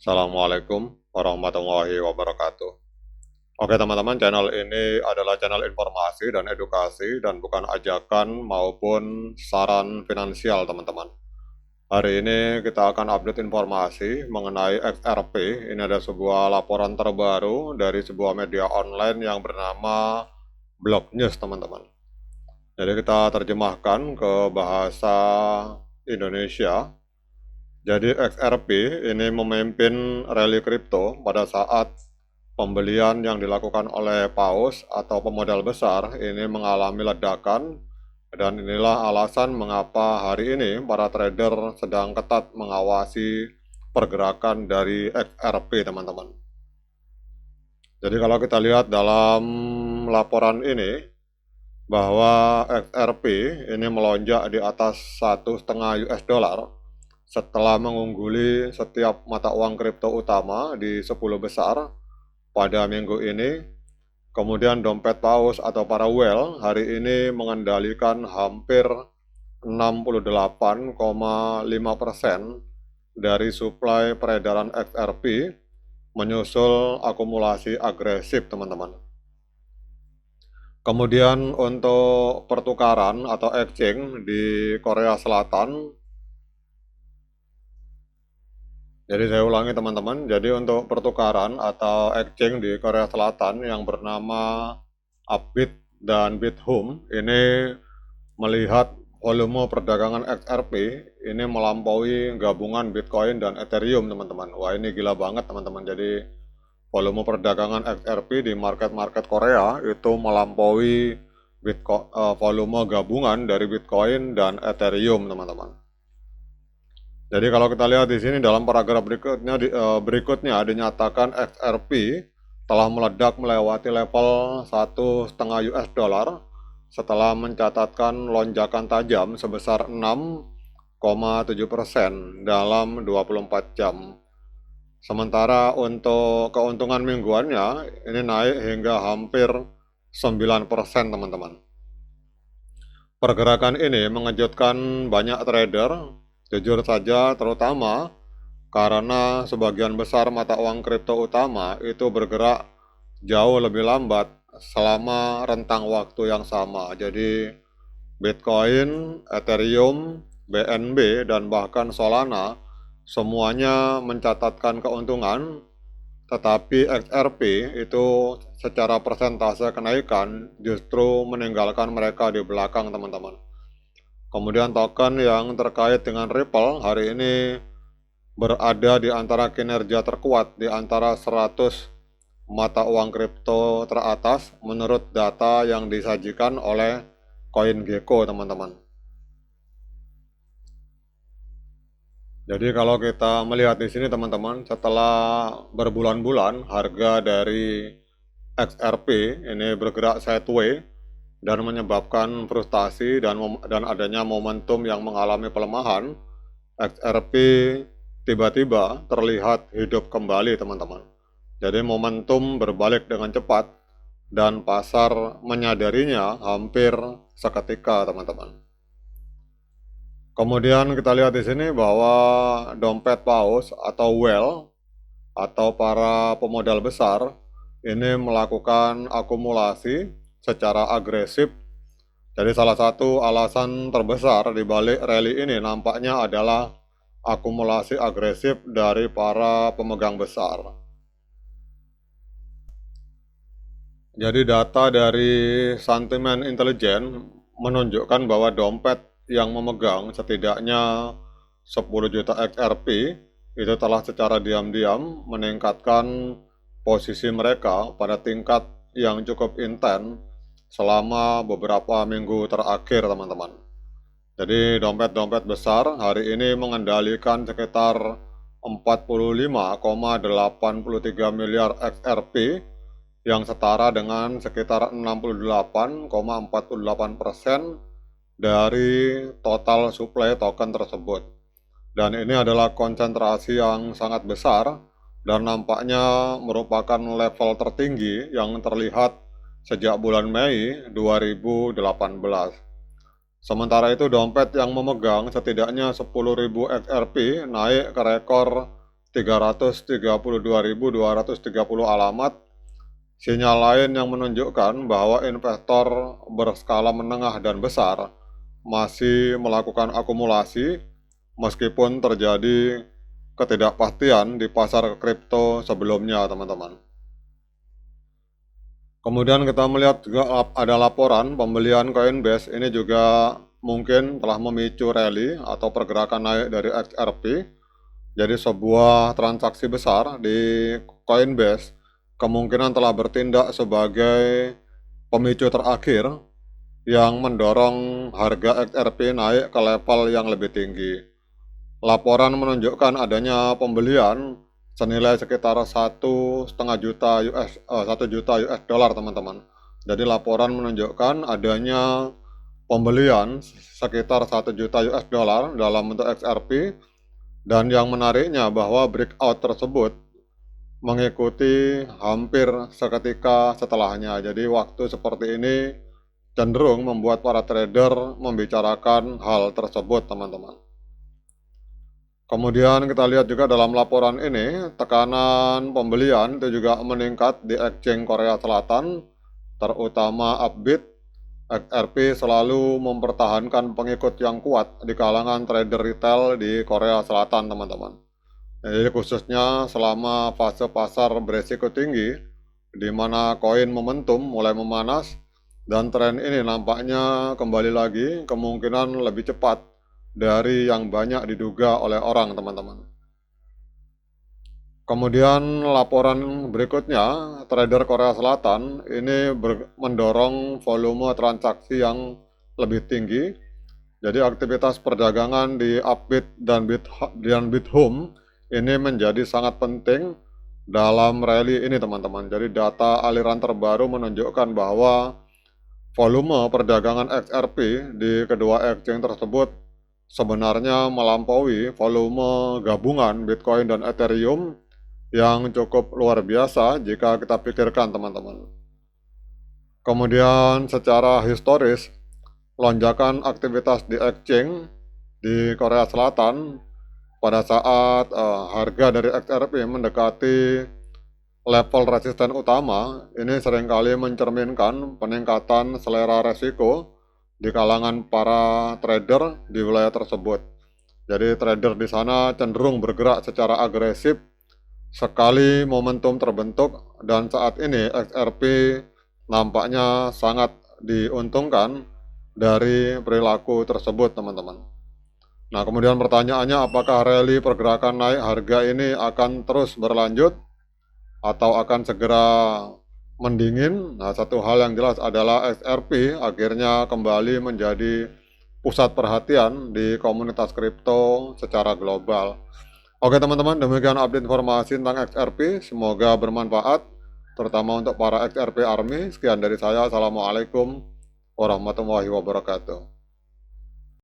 Assalamualaikum warahmatullahi wabarakatuh. Oke teman-teman, channel ini adalah channel informasi dan edukasi dan bukan ajakan maupun saran finansial teman-teman. Hari ini kita akan update informasi mengenai XRP. Ini ada sebuah laporan terbaru dari sebuah media online yang bernama Block News teman-teman. Jadi kita terjemahkan ke bahasa Indonesia. Jadi XRP ini memimpin rally kripto pada saat pembelian yang dilakukan oleh paus atau pemodal besar ini mengalami ledakan, dan inilah alasan mengapa hari ini para trader sedang ketat mengawasi pergerakan dari XRP teman-teman. Jadi kalau kita lihat dalam laporan ini bahwa XRP ini melonjak di atas 1,5 US dollar setelah mengungguli setiap mata uang kripto utama di 10 besar pada minggu ini. Kemudian dompet paus atau para whale hari ini mengendalikan hampir 68,5% dari suplai peredaran XRP, menyusul akumulasi agresif teman-teman. Kemudian untuk pertukaran atau exchange di Korea Selatan, jadi saya ulangi teman-teman, jadi untuk pertukaran atau exchange di Korea Selatan yang bernama Upbit dan Bithumb ini melihat volume perdagangan XRP ini melampaui gabungan Bitcoin dan Ethereum teman-teman. Wah, ini gila banget teman-teman. Jadi volume perdagangan XRP di market-market Korea itu melampaui volume gabungan dari Bitcoin dan Ethereum teman-teman. Jadi kalau kita lihat di sini dalam paragraf berikutnya dinyatakan XRP telah meledak melewati level 1,5 US dollar setelah mencatatkan lonjakan tajam sebesar 6,7% dalam 24 jam. Sementara untuk keuntungan mingguannya ini naik hingga hampir 9% teman-teman. Pergerakan ini mengejutkan banyak trader, jujur saja, terutama karena sebagian besar mata uang kripto utama itu bergerak jauh lebih lambat selama rentang waktu yang sama. Jadi Bitcoin, Ethereum, BNB, dan bahkan Solana semuanya mencatatkan keuntungan, tetapi XRP itu secara persentase kenaikan justru meninggalkan mereka di belakang teman-teman. Kemudian token yang terkait dengan Ripple hari ini berada di antara kinerja terkuat di antara 100 mata uang kripto teratas menurut data yang disajikan oleh CoinGecko teman-teman. Jadi kalau kita melihat di sini teman-teman, setelah berbulan-bulan harga dari XRP ini bergerak sideways dan menyebabkan frustasi dan adanya momentum yang mengalami pelemahan, XRP tiba-tiba terlihat hidup kembali teman-teman. Jadi momentum berbalik dengan cepat dan pasar menyadarinya hampir seketika teman-teman. Kemudian kita lihat di sini bahwa dompet paus atau whale atau para pemodal besar ini melakukan akumulasi secara agresif. Jadi salah satu alasan terbesar di balik rally ini nampaknya adalah akumulasi agresif dari para pemegang besar. Jadi data dari Sentiment Intelligence menunjukkan bahwa dompet yang memegang setidaknya 10 juta XRP itu telah secara diam-diam meningkatkan posisi mereka pada tingkat yang cukup intens selama beberapa minggu terakhir teman-teman. Jadi dompet-dompet besar hari ini mengendalikan sekitar 45,83 miliar XRP yang setara dengan sekitar 68,48% dari total suplai token tersebut. Dan ini adalah konsentrasi yang sangat besar dan nampaknya merupakan level tertinggi yang terlihat sejak bulan Mei 2018. Sementara itu dompet yang memegang setidaknya 10.000 XRP naik ke rekor 332.230 alamat. Sinyal lain yang menunjukkan bahwa investor berskala menengah dan besar masih melakukan akumulasi meskipun terjadi ketidakpastian di pasar kripto sebelumnya, teman-teman. Kemudian kita melihat juga ada laporan pembelian Coinbase, ini juga mungkin telah memicu rally atau pergerakan naik dari XRP. Jadi sebuah transaksi besar di Coinbase kemungkinan telah bertindak sebagai pemicu terakhir yang mendorong harga XRP naik ke level yang lebih tinggi. Laporan menunjukkan adanya pembelian senilai sekitar 1,5 juta US dollar, teman-teman. Jadi laporan menunjukkan adanya pembelian sekitar 1 juta US dollar dalam bentuk XRP, dan yang menariknya bahwa breakout tersebut mengikuti hampir seketika setelahnya. Jadi waktu seperti ini cenderung membuat para trader membicarakan hal tersebut, teman-teman. Kemudian kita lihat juga dalam laporan ini, tekanan pembelian itu juga meningkat di exchange Korea Selatan, terutama Upbit. XRP selalu mempertahankan pengikut yang kuat di kalangan trader retail di Korea Selatan, teman-teman. Jadi khususnya selama fase pasar beresiko tinggi, di mana koin momentum mulai memanas, dan tren ini nampaknya kembali lagi kemungkinan lebih cepat dari yang banyak diduga oleh orang, teman-teman. Kemudian laporan berikutnya, trader Korea Selatan ini mendorong volume transaksi yang lebih tinggi. Jadi aktivitas perdagangan di Upbit dan Bithumb ini menjadi sangat penting dalam rally ini, teman-teman. Jadi data aliran terbaru menunjukkan bahwa volume perdagangan XRP di kedua exchange tersebut sebenarnya melampaui volume gabungan Bitcoin dan Ethereum yang cukup luar biasa jika kita pikirkan, teman-teman. Kemudian secara historis, lonjakan aktivitas di exchange di Korea Selatan pada saat harga dari XRP mendekati level resisten utama, ini seringkali mencerminkan peningkatan selera resiko di kalangan para trader di wilayah tersebut. Jadi trader di sana cenderung bergerak secara agresif sekali momentum terbentuk, dan saat ini XRP nampaknya sangat diuntungkan dari perilaku tersebut, teman-teman. Nah, kemudian pertanyaannya, apakah rally pergerakan naik harga ini akan terus berlanjut atau akan segera mendingin? Nah, satu hal yang jelas adalah XRP akhirnya kembali menjadi pusat perhatian di komunitas kripto secara global. Oke, teman-teman, demikian update informasi tentang XRP. Semoga bermanfaat, terutama untuk para XRP Army. Sekian dari saya. Assalamualaikum warahmatullahi wabarakatuh.